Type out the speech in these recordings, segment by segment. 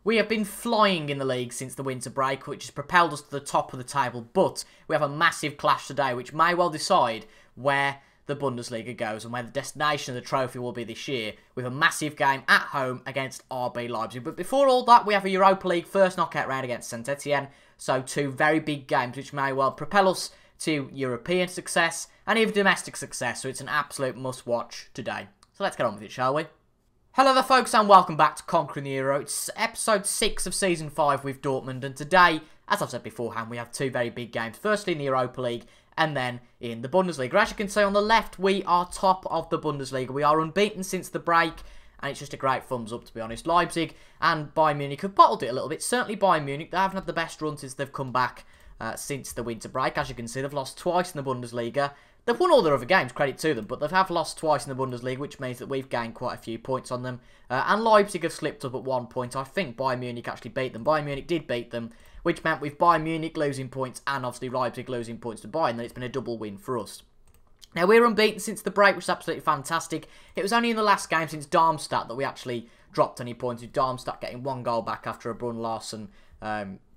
We have been flying in the league since the winter break, which has propelled us to the top of the table, but we have a massive clash today, which may well decide where the Bundesliga goes and where the destination of the trophy will be this year, with a massive game at home against RB Leipzig. But before all that, we have a Europa League first knockout round against Saint Etienne, so two very big games which may well propel us to European success and even domestic success, so it's an absolute must-watch today. So let's get on with it, shall we? Hello there folks and welcome back to Conquering the Euro. It's episode 6 of season 5 with Dortmund, and today, as I've said beforehand, we have two very big games. Firstly in the Europa League and then in the Bundesliga. As you can see on the left, we are top of the Bundesliga. We are unbeaten since the break and it's just a great thumbs up, to be honest. Leipzig and Bayern Munich have bottled it a little bit. Certainly Bayern Munich, they haven't had the best run since they've come back since the winter break. As you can see, they've lost twice in the Bundesliga. They've won all their other games, credit to them, but they have lost twice in the Bundesliga, which means that we've gained quite a few points on them. And Leipzig have slipped up at 1 point. I think Bayern Munich actually beat them. Bayern Munich did beat them, which meant with Bayern Munich losing points and obviously Leipzig losing points to Bayern, then it's been a double win for us. Now, we're unbeaten since the break, which is absolutely fantastic. It was only in the last game since Darmstadt that we actually dropped any points, with Darmstadt getting 1 goal back after a Brun Larsen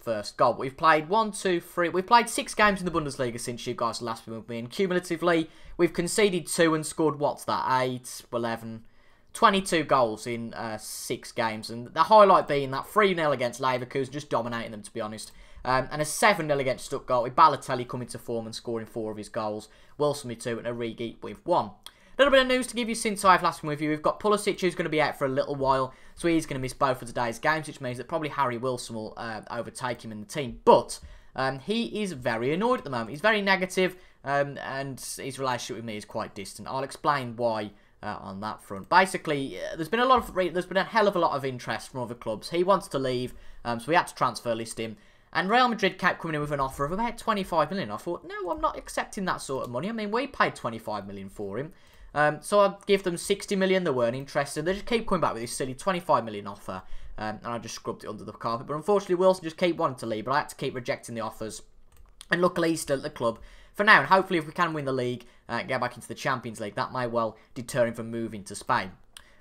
first goal. But we've played 6 games in the Bundesliga since you guys last been with me, and cumulatively we've conceded 2 and scored, what's that, 8, 11, 22 goals in 6 games, and the highlight being that 3-0 against Leverkusen, just dominating them, to be honest, and a 7-0 against Stuttgart with Balotelli coming to form and scoring 4 of his goals, Wilson with 2 and Origi with 1. A little bit of news to give you since I've last been with you. We've got Pulisic, who's going to be out for a little while, so he's going to miss both of today's games, which means that probably Harry Wilson will overtake him in the team. But he is very annoyed at the moment. He's very negative, and his relationship with me is quite distant. I'll explain why on that front. Basically, there's been a hell of a lot of interest from other clubs. He wants to leave, so we had to transfer list him. And Real Madrid kept coming in with an offer of about 25 million. I thought, no, I'm not accepting that sort of money. I mean, we paid 25 million for him. So I'd give them 60 million, they weren't interested. They just keep coming back with this silly 25 million offer. And I just scrubbed it under the carpet. But unfortunately, Wilson just keep wanting to leave. But I had to keep rejecting the offers. And luckily, he's still at the club for now. And hopefully, if we can win the league and get back into the Champions League, that may well deter him from moving to Spain.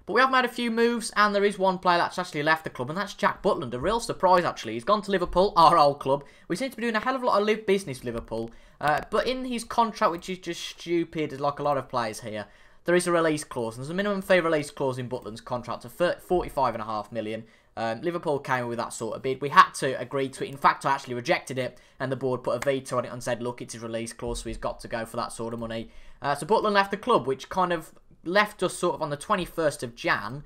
But we have made a few moves, and there is one player that's actually left the club, and that's Jack Butland. A real surprise, actually. He's gone to Liverpool, our old club. We seem to be doing a hell of a lot of business with Liverpool. But in his contract, which is just stupid, like a lot of players here, there is a release clause, and there's a minimum fee release clause in Butland's contract of 45.5 million. Liverpool came with that sort of bid. We had to agree to it. In fact, I actually rejected it, and the board put a veto on it and said, look, it's his release clause, so he's got to go for that sort of money. So Butland left the club, which kind of left us sort of on the 21st of Jan,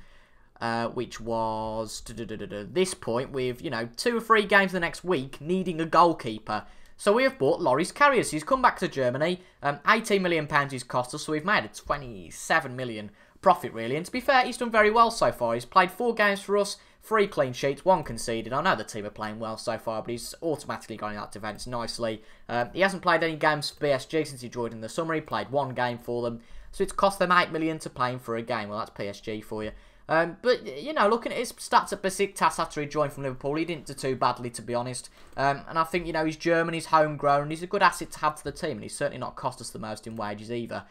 which was this point with, 2 or 3 games the next week, needing a goalkeeper. So we have bought Loris Karius. He's come back to Germany. £18 million he's cost us, so we've made a 27 million profit, really. And to be fair, he's done very well so far. He's played 4 games for us, 3 clean sheets, 1 conceded. I know the team are playing well so far, but he's automatically gone in that defence nicely. He hasn't played any games for PSG since he joined in the summer. He played 1 game for them. So it's cost them 8 million to play him for a game. Well, that's PSG for you. But, looking at his stats at Besiktas after he joined from Liverpool, he didn't do too badly, to be honest. And I think, he's German, he's homegrown, and he's a good asset to have to the team, and he's certainly not cost us the most in wages either.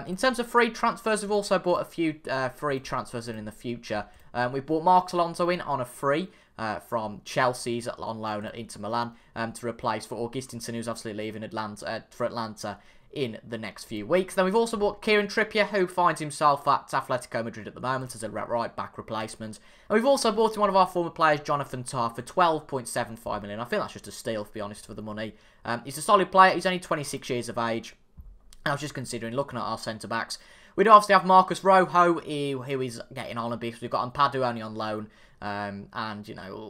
In terms of free transfers, we've also bought a few free transfers in the future. We've bought Marcos Alonso in on a free from Chelsea's on loan at Inter Milan to replace for Augustinson, who's obviously leaving for Atlanta in the next few weeks. Then we've also bought Kieran Trippier, who finds himself at Atletico Madrid at the moment as a right-back replacement. And we've also bought in one of our former players, Jonathan Tah, for 12.75 million. I think that's just a steal, to be honest, for the money. He's a solid player. He's only 26 years of age. And I was just considering looking at our centre-backs. We do obviously have Marcus Rojo, who is getting on a bit. We've got Ampadu only on loan. And,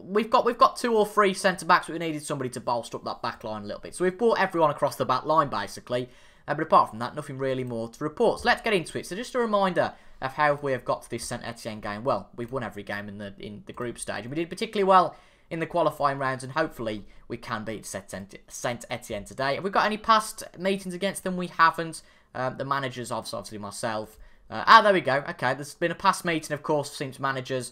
we've got 2 or 3 centre-backs, but we needed somebody to bolster up that back line a little bit. So we've bought everyone across the back line, basically. But apart from that, nothing really more to report. So let's get into it. So just a reminder of how we have got to this Saint Etienne game. Well, we've won every game in the group stage. And we did particularly well in the qualifying rounds. And hopefully we can beat Saint Etienne today. Have we got any past meetings against them? We haven't. The managers, obviously myself. There we go. Okay, there's been a past meeting, of course, since managers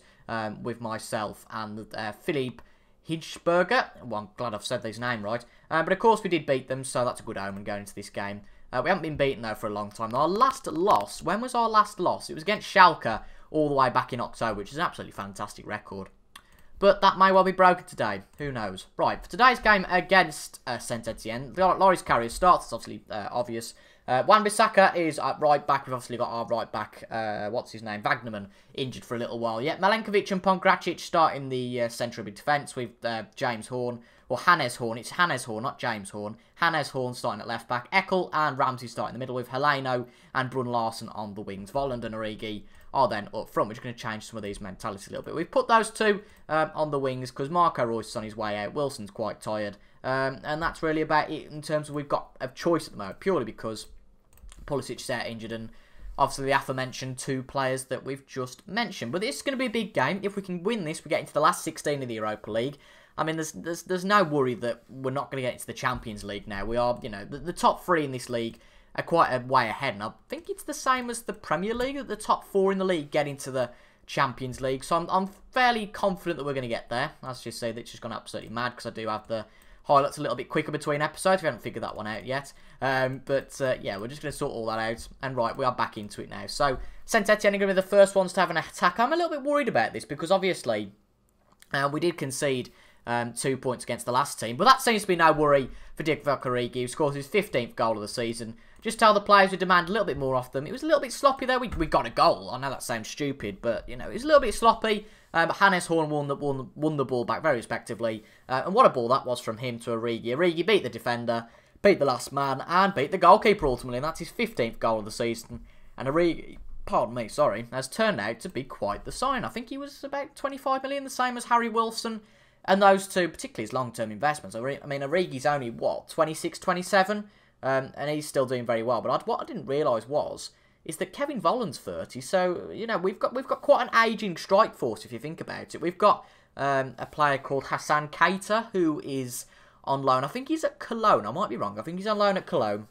with myself and Philippe Hitchberger. Well, I'm glad I've said his name right. But of course we did beat them, so that's a good omen going into this game. We haven't been beaten, though, for a long time. Our last loss, when was our last loss? It was against Schalke all the way back in October, which is an absolutely fantastic record. But that may well be broken today. Who knows? Right, for today's game against Saint-Etienne, Loris Karius starts. It's obviously obvious. Wan-Bissaka is at right back. We've obviously got our right back, what's his name, Wagnerman, injured for a little while. Yeah, Milenkovic and Pongracic starting the centre of defence with James Horn, or Hannes Horn. It's Hannes Horn, not James Horn. Hannes Horn starting at left back. Eckel and Ramsey starting in the middle with Heleno and Brun Larsen on the wings. Volland and Origi are then up front. We're just going to change some of these mentalities a little bit. We've put those two on the wings because Marco Reus is on his way out. Wilson's quite tired. And that's really about it in terms of we've got a choice at the moment, purely because Pulisic's out injured and obviously the aforementioned two players that we've just mentioned. But this is going to be a big game. If we can win this, we get into the last 16 of the Europa League. I mean, there's no worry that we're not going to get into the Champions League now. We are, you know, the top three in this league are quite a way ahead. And I think it's the same as the Premier League, that the top four in the league get into the Champions League. So I'm fairly confident that we're going to get there. As you say, that's just gone absolutely mad because I do have the highlights a little bit quicker between episodes. We haven't figured that one out yet. Yeah, we're just going to sort all that out. And right, we are back into it now. So Saint-Etienne are going to be the first ones to have an attack. I'm a little bit worried about this because obviously we did concede 2 points against the last team. But that seems to be no worry for Divock Origi, who scores his 15th goal of the season. Just tell the players we demand a little bit more off them. It was a little bit sloppy there. We got a goal. I know that sounds stupid, but you know, it was a little bit sloppy. But Hannes Horn won the ball back very respectively. And what a ball that was from him to Origi. Origi beat the defender, beat the last man, and beat the goalkeeper ultimately. And that's his 15th goal of the season. And Origi, pardon me, sorry, has turned out to be quite the sign. I think he was about 25 million, the same as Harry Wilson. And those two, particularly his long-term investments. I mean, Origi's only, what, 26, 27? And he's still doing very well. But what I didn't realise is that Kevin Volland's 30. So, you know, we've got quite an ageing strike force, if you think about it. We've got a player called Hassan Keita, who is on loan. I think he's at Cologne. I might be wrong. I think he's on loan at Cologne.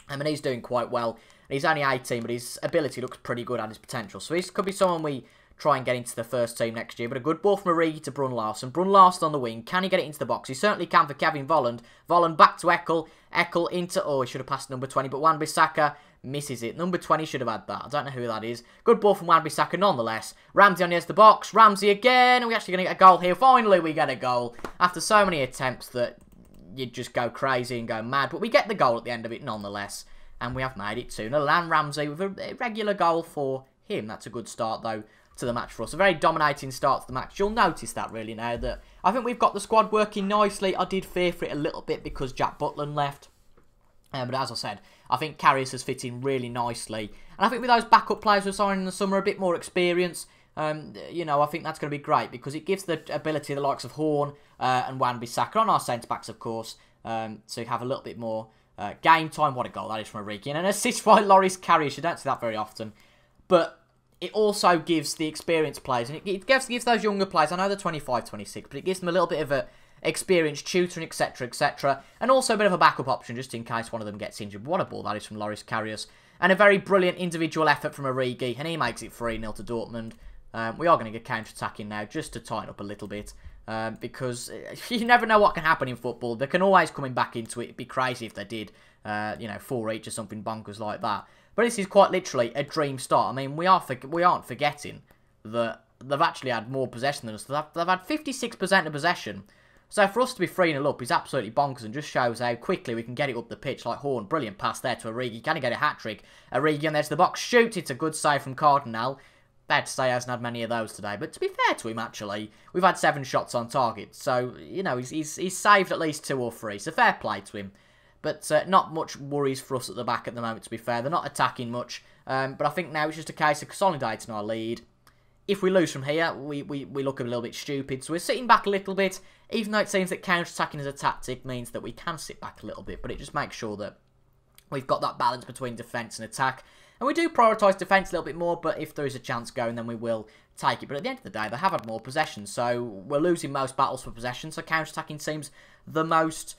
I mean, he's doing quite well. He's only 18, but his ability looks pretty good and his potential. So this could be someone we try and get into the first team next year. But a good ball from Origi to Brun Larsen. Brun Larsen on the wing. Can he get it into the box? He certainly can for Kevin Volland. Volland back to Eckel. Eckel into... Oh, he should have passed number 20. But Wan-Bissaka misses it. Number 20 should have had that. I don't know who that is. Good ball from Wan-Bissaka nonetheless. Ramsey on the edge of the box. Ramsey again. Are we actually going to get a goal here? Finally, we get a goal. After so many attempts that you'd just go crazy and go mad. But we get the goal at the end of it nonetheless. And we have made it 2-0. And Ramsey with a regular goal for him. That's a good start, though, to the match for us. A very dominating start to the match. You'll notice that really now that I think we've got the squad working nicely. I did fear for it a little bit because Jack Butland left. But as I said, I think Karius has fit in really nicely. And I think with those backup players we're signing in the summer, a bit more experience, you know, I think that's going to be great because it gives the ability of the likes of Horn and Wan-Bissaka on our centre-backs, of course, to have a little bit more game time. What a goal that is from Origi. And an assist by Loris Karius. You don't see that very often. But it also gives the experienced players, and it gives those younger players, I know they're 25, 26, but it gives them a little bit of a experienced tutoring, etc., etc., and also a bit of a backup option just in case one of them gets injured. What a ball that is from Loris Karius. And a very brilliant individual effort from Origi, and he makes it 3-0 to Dortmund. We are going to get counter-attacking now just to tighten up a little bit, because you never know what can happen in football. They can always come back into it. It'd be crazy if they did, you know, 4 each or something bonkers like that. But this is quite literally a dream start. I mean, we aren't forgetting that they've actually had more possession than us. They've had 56% of possession. So for us to be 3-0 up is absolutely bonkers and just shows how quickly we can get it up the pitch. Like Horn, brilliant pass there to Origi. Can he get a hat-trick? Origi on the edge of the box, shoots. It's a good save from Cardinal. Bad to say he hasn't had many of those today. But to be fair to him, actually, we've had 7 shots on target. So, you know, he's saved at least 2 or 3. So fair play to him. But not much worries for us at the back at the moment, to be fair. They're not attacking much. But I think now it's just a case of consolidating our lead. If we lose from here, we look a little bit stupid. So we're sitting back a little bit, even though it seems that counter-attacking as a tactic means that we can sit back a little bit. But it just makes sure that we've got that balance between defence and attack. And we do prioritise defence a little bit more, but if there is a chance going, then we will take it. But at the end of the day, they have had more possession. So we're losing most battles for possession. So counter-attacking seems the most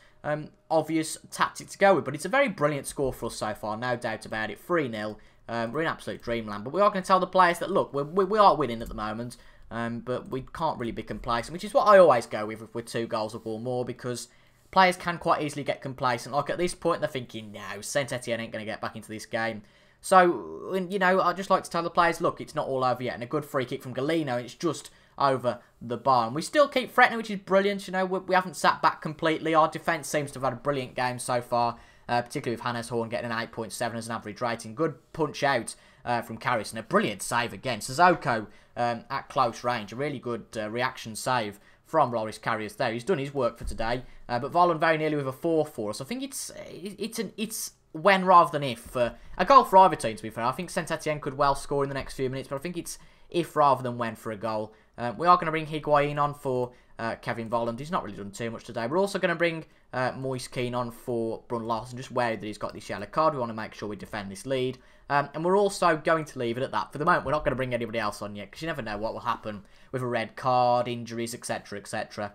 obvious tactic to go with. But it's a very brilliant score for us so far, no doubt about it. 3-0. We're in absolute dreamland. But we are going to tell the players that, look, we are winning at the moment. But we can't really be complacent, which is what I always go with if we're 2 goals up or more, because players can quite easily get complacent. Like at this point, they're thinking, no, Saint-Etienne ain't going to get back into this game. So, you know, I'd just like to tell the players, look, it's not all over yet. And a good free kick from Galeno, it's just over the bar. And we still keep threatening, which is brilliant. You know, we haven't sat back completely. Our defence seems to have had a brilliant game so far, particularly with Hannes Horn getting an 8.7 as an average rating. Good punch out from Karius, and a brilliant save again. Sissoko at close range, a really good reaction save from Loris Karius there. He's done his work for today, but Volland very nearly with a 4-4. So I think it's when rather than if. A goal for either team, to be fair. I think Saint-Etienne could well score in the next few minutes, but I think it's if rather than when for a goal. We are going to bring Higuain on for Kevin Volland. He's not really done too much today. We're also going to bring Moise Kean on for Brun Larsen, just wary that he's got this yellow card. We want to make sure we defend this lead. And we're also going to leave it at that. For the moment, we're not going to bring anybody else on yet, because you never know what will happen with a red card, injuries, etc, etc.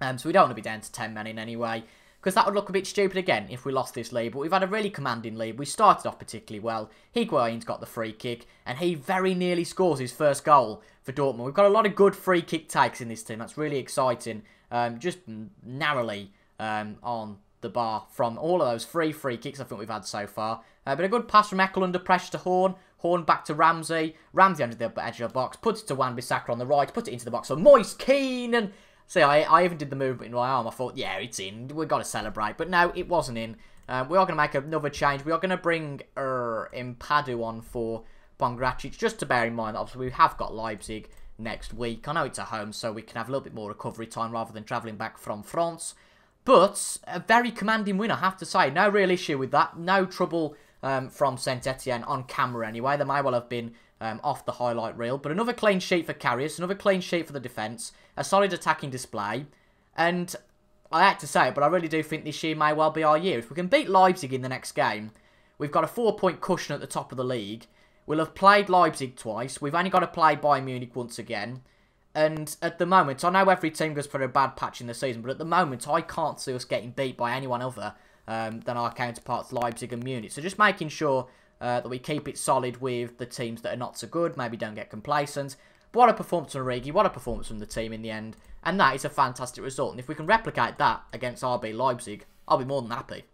So we don't want to be down to 10 men in any way, because that would look a bit stupid again if we lost this lead. But we've had a really commanding lead. We started off particularly well. Higuain's got the free kick, and he very nearly scores his first goal for Dortmund. We've got a lot of good free kick takes in this team. That's really exciting. Just narrowly on the bar from all of those free kicks I think we've had so far. But a good pass from Eckel under pressure to Horn. Horn back to Ramsey. Ramsey under the edge of the box. Puts it to Wan-Bissaka on the right. Put it into the box for Moise Kean. And see, I even did the movement in my arm. I thought, yeah, it's in. We've got to celebrate. But no, it wasn't in. We are going to make another change. We are going to bring Impadu on for Pongracic. Just to bear in mind, obviously, we have got Leipzig next week. I know it's at home, so we can have a little bit more recovery time rather than travelling back from France. But a very commanding win, I have to say. No real issue with that. No trouble from Saint-Etienne on camera anyway. They may well have been off the highlight reel. But another clean sheet for Karius. Another clean sheet for the defence. A solid attacking display. And I hate to say it, but I really do think this year may well be our year. If we can beat Leipzig in the next game, we've got a 4-point cushion at the top of the league. We'll have played Leipzig twice. We've only got to play Bayern Munich once again. And at the moment, I know every team goes for a bad patch in the season, but at the moment, I can't see us getting beat by anyone other than our counterparts Leipzig and Munich. So just making sure that we keep it solid with the teams that are not so good, maybe don't get complacent. But what a performance from Origi, what a performance from the team in the end. And that is a fantastic result. And if we can replicate that against RB Leipzig, I'll be more than happy.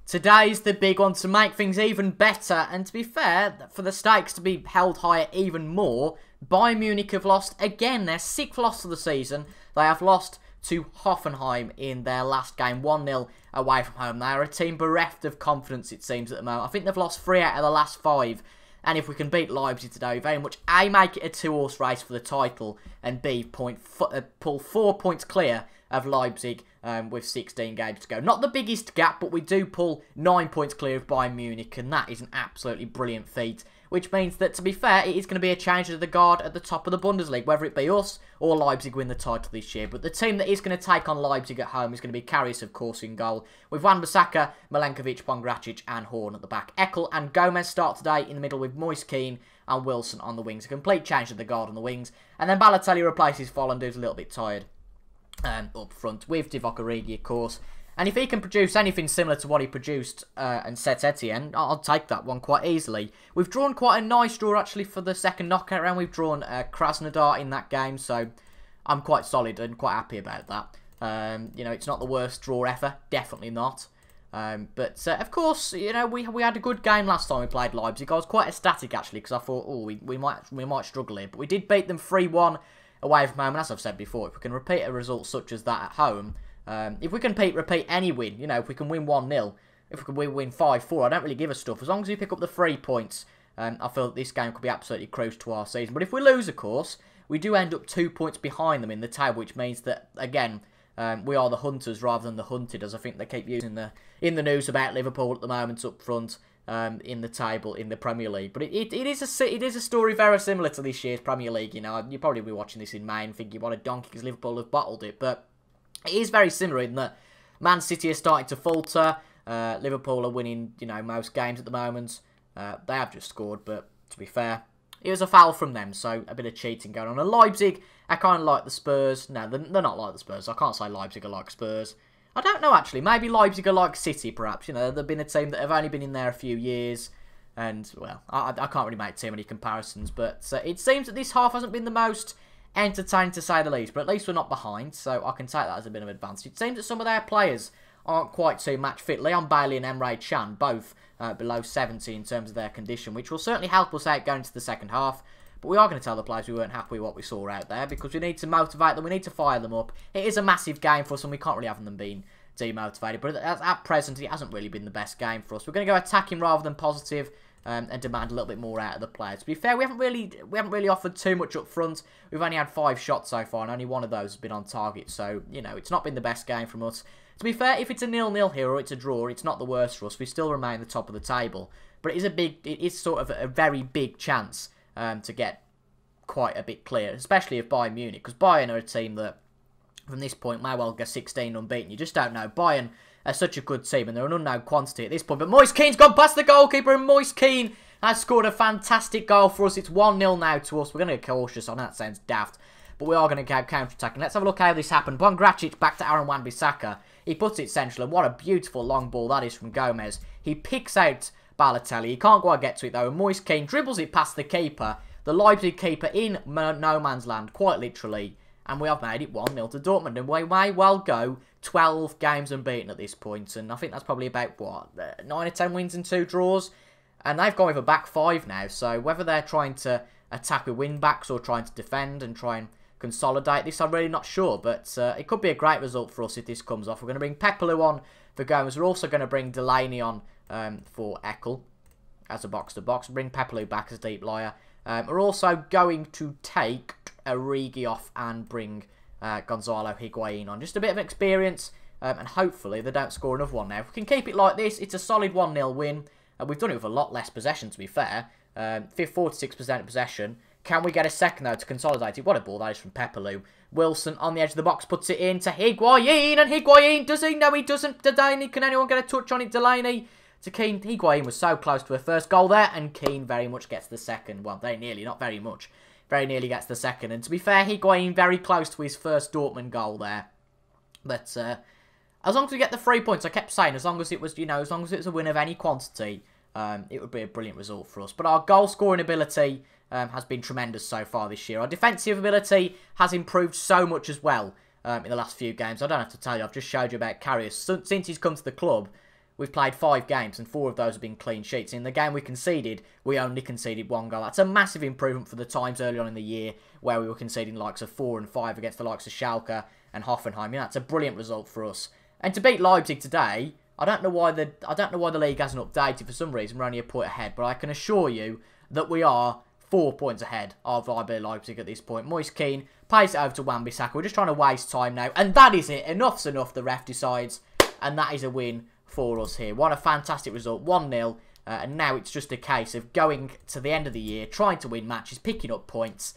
Today's the big one to make things even better, and to be fair, for the stakes to be held higher even more, Bayern Munich have lost again, their 6th loss of the season. They have lost to Hoffenheim in their last game, 1-0 away from home. They are a team bereft of confidence, it seems, at the moment. I think they've lost 3 out of the last 5, and if we can beat Leipzig today, very much A, make it a 2-horse race for the title, and B, pull 4 points clear of Leipzig with 16 games to go. Not the biggest gap, but we do pull 9 points clear of Bayern Munich, and that is an absolutely brilliant feat. Which means that, to be fair, it is going to be a change of the guard at the top of the Bundesliga, whether it be us or Leipzig win the title this year. But the team that is going to take on Leipzig at home is going to be Karius, of course, in goal, with Wan-Bissaka, Milenkovic, Pongracic and Horn at the back. Eckel and Gomez start today in the middle with Moise Kean and Wilson on the wings. A complete change of the guard on the wings. And then Balotelli replaces Volland, who's a little bit tired up front, with Divock Origi, of course. And if he can produce anything similar to what he produced in Saint-Etienne, I'll take that one quite easily. We've drawn quite a nice draw, actually, for the second knockout round. We've drawn Krasnodar in that game, so I'm quite solid and quite happy about that. You know, it's not the worst draw ever, definitely not. But, of course, you know, we had a good game last time we played Leipzig. I was quite ecstatic, actually, because I thought, oh, we might struggle here. But we did beat them 3-1 away from home, and as I've said before, if we can repeat a result such as that at home, if we can repeat any win, you know, if we can win 1-0, if we can win 5-4, I don't really give a stuff. As long as we pick up the 3 points, I feel that this game could be absolutely crucial to our season. But if we lose, of course, we do end up 2 points behind them in the table, which means that, again, we are the hunters rather than the hunted, as I think they keep using in the news about Liverpool at the moment up front in the table in the Premier League. But it is a story very similar to this year's Premier League. You know, you'll probably be watching this in May and thinking, what a donkey, because Liverpool have bottled it. But it is very similar in that Man City are starting to falter. Liverpool are winning, you know, most games at the moment. They have just scored, but to be fair, it was a foul from them, so a bit of cheating going on. And Leipzig, I kind of like the Spurs. No, they're not like the Spurs. I can't say Leipzig are like Spurs. I don't know, actually. Maybe Leipzig are like City, perhaps. You know, they've been a team that have only been in there a few years. And, well, I can't really make too many comparisons. But it seems that this half hasn't been the most entertaining, to say the least. But at least we're not behind, so I can take that as a bit of advantage. It seems that some of their players aren't quite too match fit. Leon Bailey and Emre Can, both below 70 in terms of their condition, which will certainly help us out going into the second half. But we are going to tell the players we weren't happy with what we saw out there, because we need to motivate them, we need to fire them up. It is a massive game for us, and we can't really have them being demotivated. But at present, it hasn't really been the best game for us. We're going to go attacking rather than positive, and demand a little bit more out of the players. To be fair, we haven't really offered too much up front. We've only had 5 shots so far, and only one of those has been on target. So, you know, it's not been the best game from us. To be fair, if it's a 0-0 here or it's a draw, it's not the worst for us. We still remain at the top of the table. But it is sort of a very big chance to get quite a bit clear, especially if Bayern Munich, because Bayern are a team that, from this point, may well go 16 unbeaten. You just don't know. Bayern are such a good team, and they're an unknown quantity at this point. But Moise Kean's gone past the goalkeeper, and Moise Kean has scored a fantastic goal for us. It's 1-0 now to us. We're going to get cautious on that, sounds daft. But we are going to go counter-attacking. Let's have a look how this happened. Bon Gracic back to Aaron Wan-Bissaka. He puts it central, and what a beautiful long ball that is from Gomez. He picks out Balotelli. He can't go and get to it, though, and Moise Kean dribbles it past the keeper. The Leipzig keeper in no man's land, quite literally. And we have made it 1-0 to Dortmund. And we may well go 12 games unbeaten at this point. And I think that's probably about, what, 9 or 10 wins and 2 draws. And they've gone with a back 5 now. So whether they're trying to attack with wing-backs or trying to defend and try and consolidate this, I'm really not sure. But it could be a great result for us if this comes off. We're going to bring Pepelu on for Gomez. We're also going to bring Delaney on for Eckel as a box-to-box. Bring Pepelu back as deep liar. We're also going to take Origi off and bring Gonzalo Higuain on. Just a bit of experience, and hopefully they don't score another one now. If we can keep it like this, it's a solid 1-0 win. We've done it with a lot less possession, to be fair. 46% of possession. Can we get a second, though, to consolidate it? What a ball that is from Pepelu. Wilson on the edge of the box puts it in to Higuain, and Higuain, does he? No, he doesn't. Delaney, can anyone get a touch on it? Delaney to Kean. Higuain was so close to a first goal there, and Kean very much gets the second. Well, very nearly, not very much. Very nearly gets the second. And to be fair, Higuain very close to his first Dortmund goal there. But as long as we get the 3 points, I kept saying, as long as it was, you know, as long as it was a win of any quantity, it would be a brilliant result for us. But our goal scoring ability has been tremendous so far this year. Our defensive ability has improved so much as well in the last few games. I don't have to tell you, I've just showed you about Karius. Since he's come to the club, we've played 5 games, and 4 of those have been clean sheets. In the game we conceded, we only conceded 1 goal. That's a massive improvement for the times early on in the year where we were conceding likes of 4 and 5 against the likes of Schalke and Hoffenheim. You know, that's a brilliant result for us. And to beat Leipzig today, I don't know why the league hasn't updated for some reason. We're only a point ahead, but I can assure you that we are 4 points ahead of RB Leipzig at this point. Moise Kean pays it over to Wan-Bissaka. We're just trying to waste time now, and that is it. Enough's enough, the ref decides, and that is a win for us here. What a fantastic result, 1-0, and now it's just a case of going to the end of the year, trying to win matches, picking up points,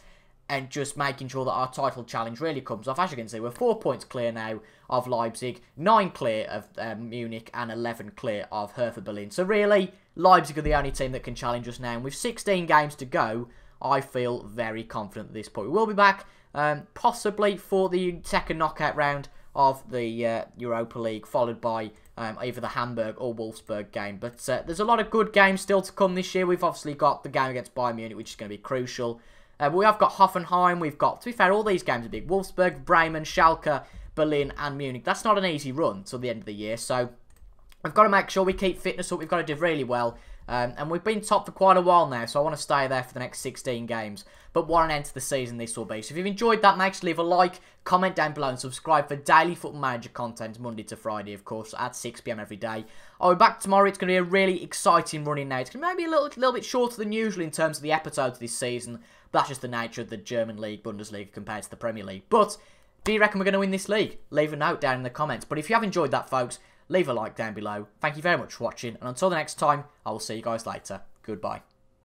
and just making sure that our title challenge really comes off. As you can see, we're 4 points clear now of Leipzig, 9 clear of Munich, and 11 clear of Hertha Berlin. So really, Leipzig are the only team that can challenge us now, and with 16 games to go, I feel very confident at this point. We will be back, possibly for the second knockout round of the Europa League, followed by either the Hamburg or Wolfsburg game. But there's a lot of good games still to come this year. We've obviously got the game against Bayern Munich, which is going to be crucial. But we have got Hoffenheim. We've got, to be fair, all these games are big. Wolfsburg, Bremen, Schalke, Berlin and Munich. That's not an easy run till the end of the year. So we've got to make sure we keep fitness up. We've got to do really well. And we've been top for quite a while now, so I want to stay there for the next 16 games. But what an end to the season this will be. So if you've enjoyed that, make sure to leave a like, comment down below, and subscribe for daily Football Manager content, Monday to Friday, of course, at 6 PM every day. I'll be back tomorrow. It's going to be a really exciting running now. It's going to be maybe a little bit shorter than usual in terms of the episodes this season. But that's just the nature of the German League, Bundesliga, compared to the Premier League. But do you reckon we're going to win this league? Leave a note down in the comments. But if you have enjoyed that, folks, leave a like down below. Thank you very much for watching, and until the next time, I will see you guys later. Goodbye.